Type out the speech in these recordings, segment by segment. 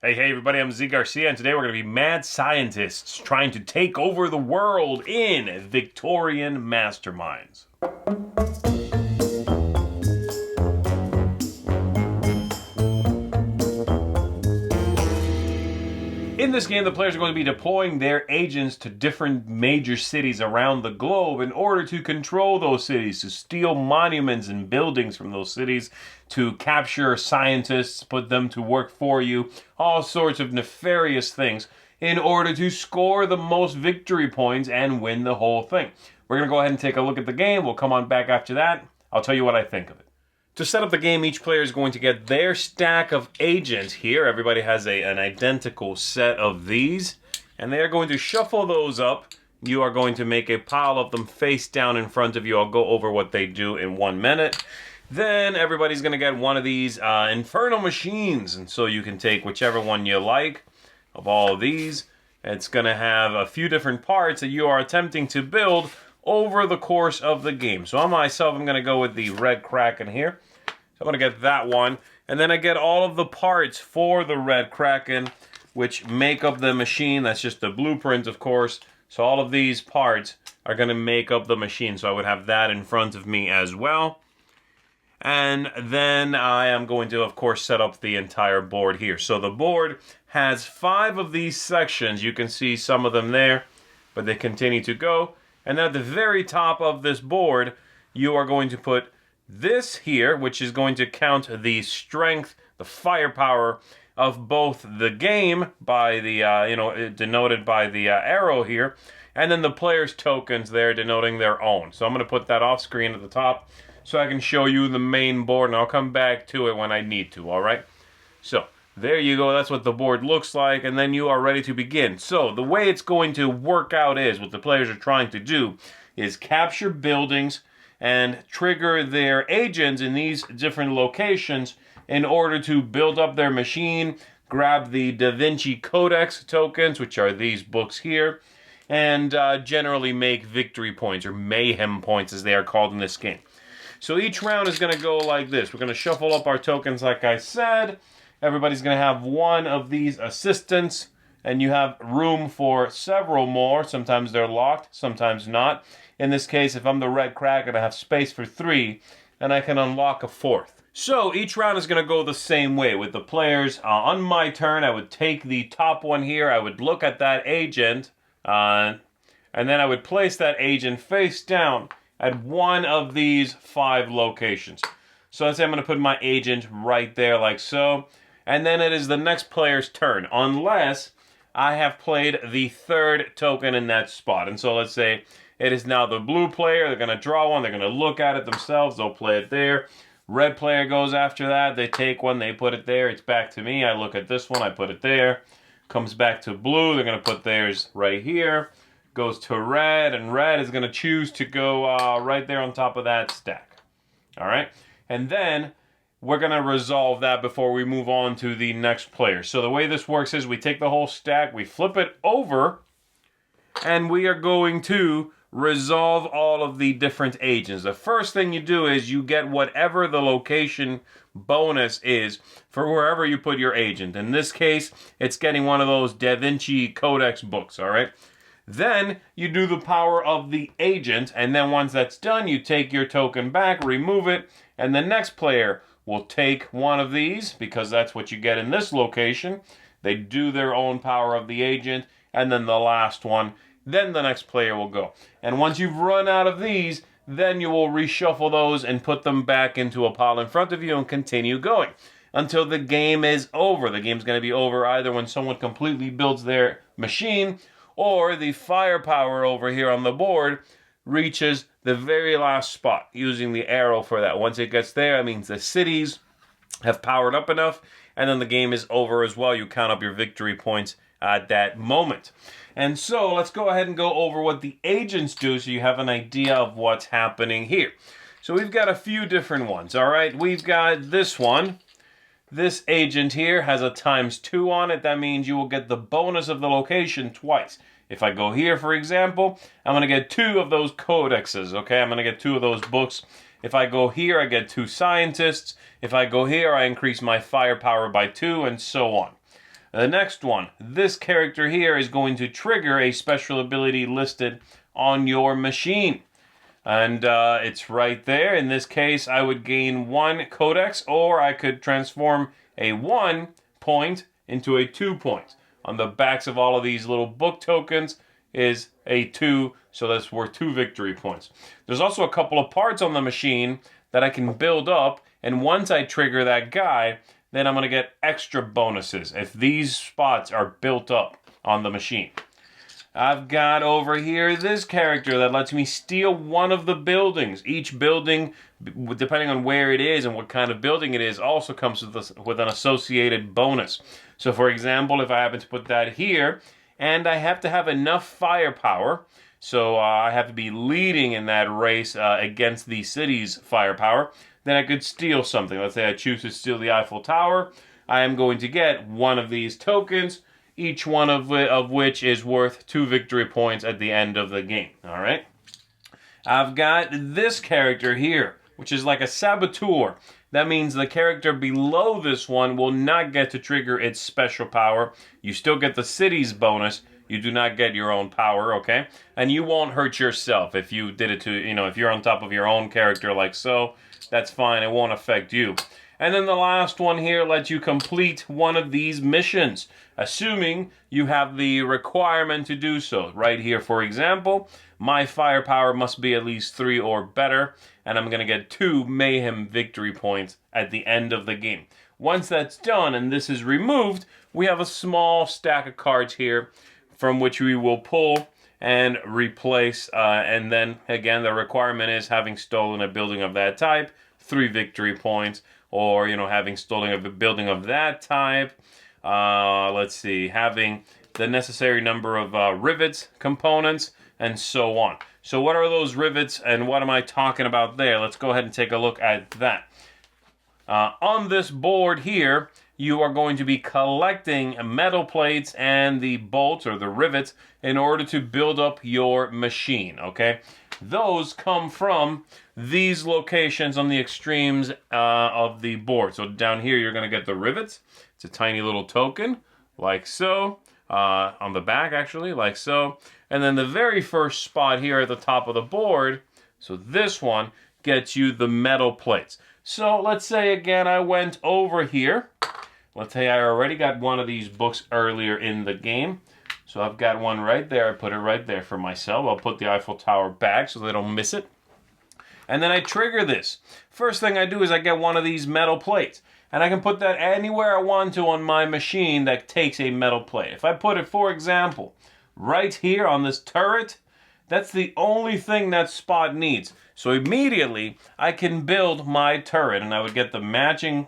Hey everybody, I'm Garcia, and today we're going to be mad scientists trying to take over the world in Victorian Masterminds. In this game, the players are going to be deploying their agents to different major cities around the globe in order to control those cities, to steal monuments and buildings from those cities, to capture scientists, put them to work for you, all sorts of nefarious things in order to score the most victory points and win the whole thing. We're going to go ahead and take a look at the game. We'll come on back after that. I'll tell you what I think of it. To set up the game, each player is going to get their stack of agents here. Everybody has an identical set of these, and they are going to shuffle those up. You are going to make a pile of them face down in front of you. I'll go over what they do in 1 minute. Then everybody's going to get one of these infernal machines, and so you can take whichever one you like of all of these. It's going to have a few different parts that you are attempting to build over the course of the game. So I myself, I'm going to go with the red Kraken here. So I'm going to get that one. And then I get all of the parts for the red Kraken, which make up the machine. That's just the blueprint, of course. So all of these parts are going to make up the machine. So I would have that in front of me as well. And then I am going to, of course, set up the entire board here. So the board has 5 of these sections. You can see some of them there, but they continue to go. And then at the very top of this board, you are going to put this here, which is going to count the strength, the firepower of both the game by the, denoted by the arrow here, and then the player's tokens there denoting their own. So I'm going to put that off screen at the top so I can show you the main board, and I'll come back to it when I need to, all right? So there you go. That's what the board looks like, and then you are ready to begin. So the way it's going to work out is, what the players are trying to do is capture buildings and trigger their agents in these different locations in order to build up their machine, grab the Da Vinci Codex tokens, which are these books here, and generally make victory points, or mayhem points as they are called in this game. So each round is going to go like this. We're going to shuffle up our tokens like I said. Everybody's going to have one of these assistants, and you have room for several more. Sometimes they're locked, sometimes not. In this case, if I'm the red Kraken, I have space for 3, and I can unlock a 4th. So each round is going to go the same way with the players. On my turn, I would take the top one here. I would look at that agent, and then I would place that agent face down at one of these 5 locations. So let's say I'm going to put my agent right there like so. And then it is the next player's turn, unless I have played the 3rd token in that spot. And so let's say it is now the blue player. They're going to draw one. They're going to look at it themselves. They'll play it there. Red player goes after that. They take one. They put it there. It's back to me. I look at this one. I put it there. Comes back to blue. They're going to put theirs right here. Goes to red. And red is going to choose to go right there on top of that stack. All right. And then we're going to resolve that before we move on to the next player. So the way this works is we take the whole stack, we flip it over, and we are going to resolve all of the different agents. The first thing you do is you get whatever the location bonus is for wherever you put your agent. In this case, it's getting one of those Da Vinci Codex books, all right? Then you do the power of the agent, and then once that's done, you take your token back, remove it, and the next player will take one of these, because that's what you get in this location. They do their own power of the agent, and then the last one, then the next player will go. And once you've run out of these, then you will reshuffle those and put them back into a pile in front of you and continue going until the game is over. The game's going to be over either when someone completely builds their machine, or the firepower over here on the board reaches the very last spot using the arrow for that. Once it gets there, that means the cities have powered up enough, and then the game is over as well. You count up your victory points at that moment. And so let's go ahead and go over what the agents do so you have an idea of what's happening here. So we've got a few different ones, all right? We've got this one. This agent here has a ×2 on it. That means you will get the bonus of the location twice. If I go here, for example, I'm going to get 2 of those codexes, okay? I'm going to get 2 of those books. If I go here, I get 2 scientists. If I go here, I increase my firepower by 2, and so on. The next one, this character here is going to trigger a special ability listed on your machine. And it's right there. In this case, I would gain 1 codex, or I could transform a 1 point into a 2 point. On the backs of all of these little book tokens is a 2, so that's worth 2 victory points. There's also a couple of parts on the machine that I can build up, and once I trigger that guy, then I'm going to get extra bonuses if these spots are built up on the machine. I've got over here this character that lets me steal one of the buildings. Each building, depending on where it is and what kind of building it is, also comes with an associated bonus. So for example, if I happen to put that here, and I have to have enough firepower, so I have to be leading in that race against the city's firepower, then I could steal something. Let's say I choose to steal the Eiffel Tower. I am going to get one of these tokens, each one of which is worth 2 victory points at the end of the game. All right. I've got this character here, which is like a saboteur. That means the character below this one will not get to trigger its special power. You still get the city's bonus. You do not get your own power, okay? And you won't hurt yourself if you did it to, if you're on top of your own character like so, that's fine. It won't affect you. And then the last one here lets you complete one of these missions, assuming you have the requirement to do so. Right here, for example, my firepower must be at least 3 or better, and I'm going to get 2 mayhem victory points at the end of the game. Once that's done and this is removed, we have a small stack of cards here from which we will pull and replace, and then again the requirement is having stolen a building of that type, 3 victory points, or having stolen a building of that type, let's see, having the necessary number of rivets components, and so on. So what are those rivets and what am I talking about there? Let's go ahead and take a look at that. On this board here, you are going to be collecting metal plates and the bolts or the rivets in order to build up your machine, okay? Those come from these locations on the extremes of the board. So down here, you're going to get the rivets. It's a tiny little token, like so. On the back, actually, like so. And then the very first spot here at the top of the board, so this one, gets you the metal plates. So let's say, again, I went over here. Let's say I already got one of these books earlier in the game. So I've got one right there. I put it right there for myself. I'll put the Eiffel Tower back so they don't miss it. And then I trigger this. First thing I do is I get one of these metal plates. And I can put that anywhere I want to on my machine that takes a metal plate. If I put it, for example, right here on this turret, that's the only thing that spot needs. So immediately I can build my turret, and I would get the matching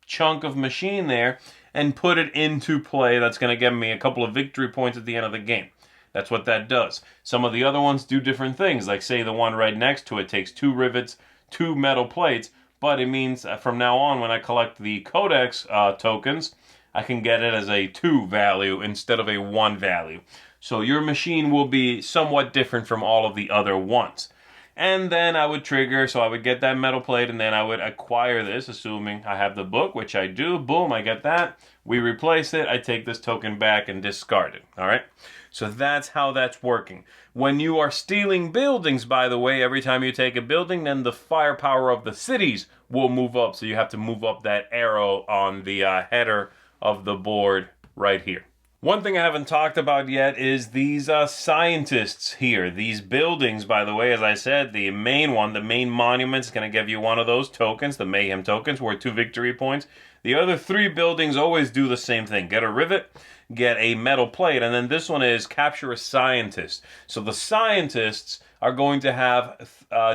chunk of machine there and put it into play. That's going to give me a couple of victory points at the end of the game. That's what that does. Some of the other ones do different things, like say the one right next to it takes 2 rivets, 2 metal plates, but it means from now on when I collect the codex tokens, I can get it as a 2 value instead of a 1 value. So your machine will be somewhat different from all of the other ones. And then I would trigger, so I would get that metal plate, and then I would acquire this, assuming I have the book, which I do. Boom, I get that. We replace it. I take this token back and discard it. All right? So that's how that's working. When you are stealing buildings, by the way, every time you take a building, then the firepower of the cities will move up. So you have to move up that arrow on the header of the board right here. One thing I haven't talked about yet is these scientists here. These buildings, by the way, as I said, the main one, the main monument is going to give you one of those tokens, the mayhem tokens, worth 2 victory points. The other 3 buildings always do the same thing. Get a rivet, get a metal plate, and then this one is capture a scientist. So the scientists are going to have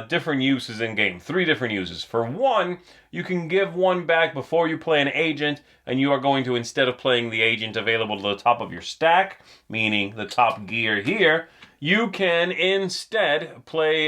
different uses in game. 3 different uses. For one, you can give one back before you play an agent, and you are going to, instead of playing the agent available to the top of your stack, meaning the top gear here, you can instead play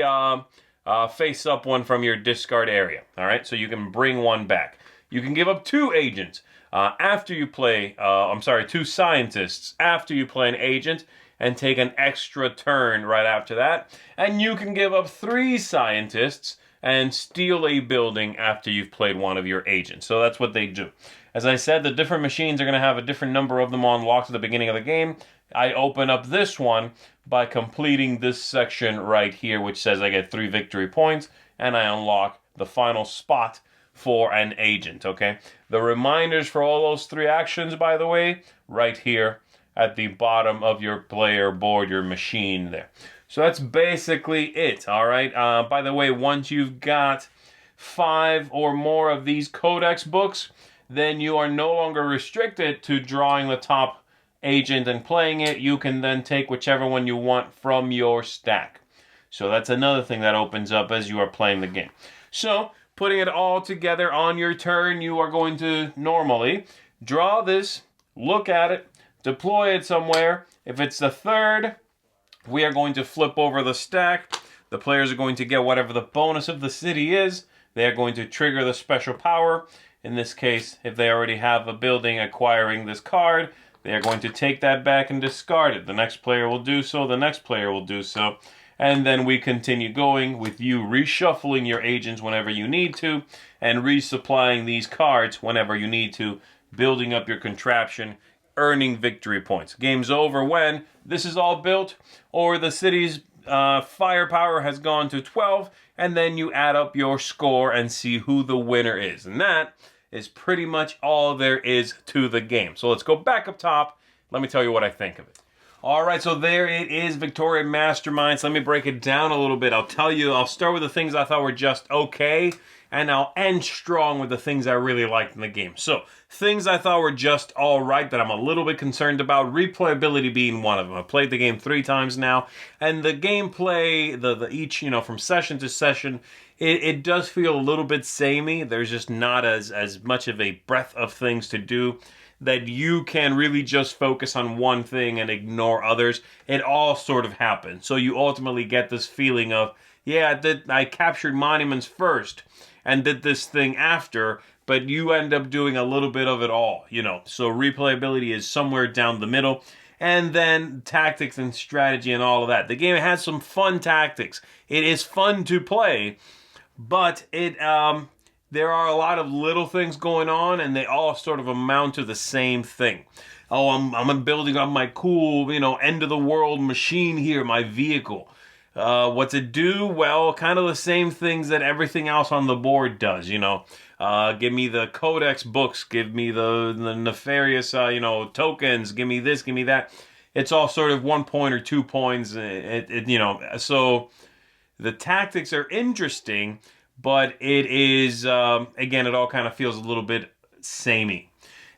face up one from your discard area. All right, so you can bring one back. You can give up 2 agents after you play, 2 scientists after you play an agent, and take an extra turn right after that. And you can give up 3 scientists and steal a building after you've played one of your agents. So that's what they do. As I said, the different machines are going to have a different number of them unlocked at the beginning of the game. I open up this one by completing this section right here, which says I get 3 victory points, and I unlock the final spot for an agent, okay? The reminders for all those 3 actions, by the way, right here at the bottom of your player board, your machine there. So that's basically it, all right? By the way, once you've got 5 or more of these codex books, then you are no longer restricted to drawing the top agent and playing it. You can then take whichever one you want from your stack. So that's another thing that opens up as you are playing the game. So, putting it all together on your turn, you are going to normally draw this, look at it, deploy it somewhere. If it's the third, we are going to flip over the stack. The players are going to get whatever the bonus of the city is. They are going to trigger the special power. In this case, if they already have a building acquiring this card, they are going to take that back and discard it. The next player will do so. The next player will do so. And then we continue going with you reshuffling your agents whenever you need to and resupplying these cards whenever you need to, building up your contraption, earning victory points. Game's over when this is all built or the city's firepower has gone to 12, and then you add up your score and see who the winner is. And that is pretty much all there is to the game. So let's go back up top. Let me tell you what I think of it. All right, so there it is, Victorian Masterminds. Let me break it down a little bit. I'll start with the things I thought were just okay, and I'll end strong with the things I really liked in the game. So, things I thought were just all right that I'm a little bit concerned about, replayability being one of them. I've played the game 3 times now, and the gameplay, each, from session to session, it does feel a little bit samey. There's just not as much of a breadth of things to do that you can really just focus on one thing and ignore others. It all sort of happens. So you ultimately get this feeling of, yeah, I captured monuments first and did this thing after, but you end up doing a little bit of it all, So replayability is somewhere down the middle. And then tactics and strategy and all of that. The game has some fun tactics. It is fun to play, but there are a lot of little things going on, and they all sort of amount to the same thing. Oh, I'm building up my cool, end of the world machine here, my vehicle. What's it do? Well, kind of the same things that everything else on the board does, Give me the codex books, give me the nefarious, tokens, give me this, give me that. It's all sort of 1 point or 2 points, so the tactics are interesting, but it is, again, it all kind of feels a little bit samey.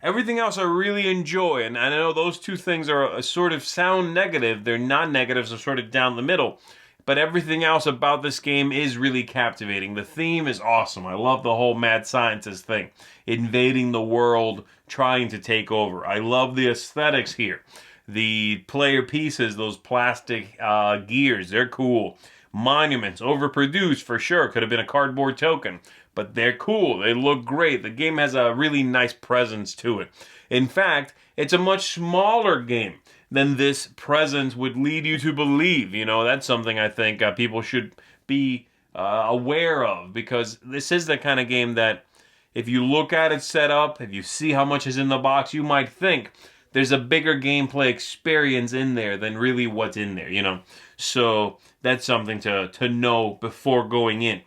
Everything else I really enjoy, and I know those 2 things are sort of sound negative. They're not negatives, they're sort of down the middle. But everything else about this game is really captivating. The theme is awesome. I love the whole mad scientist thing. Invading the world, trying to take over. I love the aesthetics here. The player pieces, those plastic gears, they're cool. Monuments, overproduced for sure. Could have been a cardboard token. But they're cool. They look great. The game has a really nice presence to it. In fact, it's a much smaller game than this presence would lead you to believe. That's something I think people should be aware of, because this is the kind of game that if you look at it set up, if you see how much is in the box, you might think there's a bigger gameplay experience in there than really what's in there, So that's something to know before going in.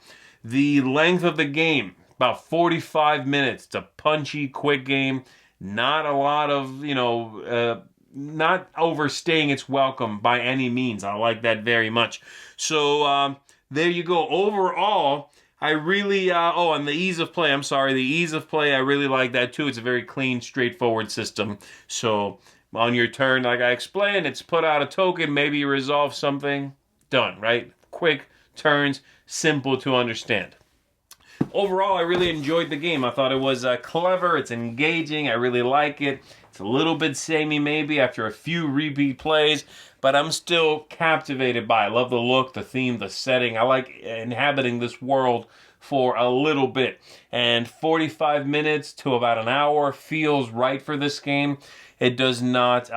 The length of the game, about 45 minutes. It's a punchy, quick game. Not a lot of, not overstaying its welcome by any means. I like that very much. So there you go. Overall, I really, and the ease of play, the ease of play, I really like that too. It's a very clean, straightforward system. So on your turn, like I explained, it's put out a token, maybe you resolve something, done, right? Quick turns, simple to understand. Overall, I really enjoyed the game. I thought it was clever, it's engaging, I really like it. It's a little bit samey maybe after a few repeat plays, but I'm still captivated by it. I love the look, the theme, the setting. I like inhabiting this world for a little bit. And 45 minutes to about an hour feels right for this game. It does not,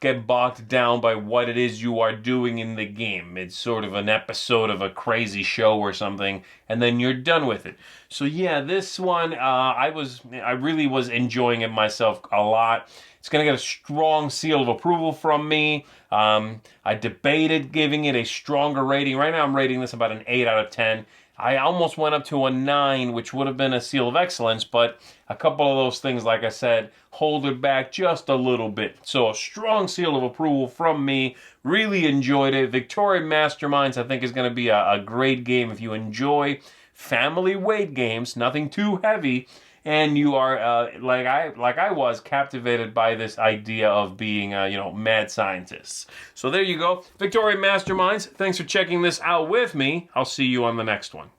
get bogged down by what it is you are doing in the game. It's sort of an episode of a crazy show or something, and then you're done with it. So yeah, this one, I really was enjoying it myself a lot. It's going to get a strong seal of approval from me. I debated giving it a stronger rating. Right now I'm rating this about an 8 out of 10. I almost went up to a 9, which would have been a seal of excellence, but a couple of those things, like I said, hold it back just a little bit. So a strong seal of approval from me. Really enjoyed it. Victorian Masterminds, I think, is going to be a great game if you enjoy family weight games, nothing too heavy, and you are like I was captivated by this idea of being mad scientists. So there you go, Victorian Masterminds. Thanks for checking this out with me. I'll see you on the next one.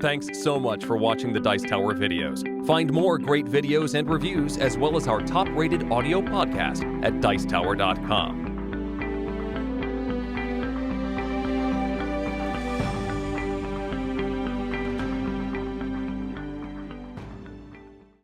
Thanks so much for watching the Dice Tower videos. Find more great videos and reviews as well as our top-rated audio podcast at dicetower.com.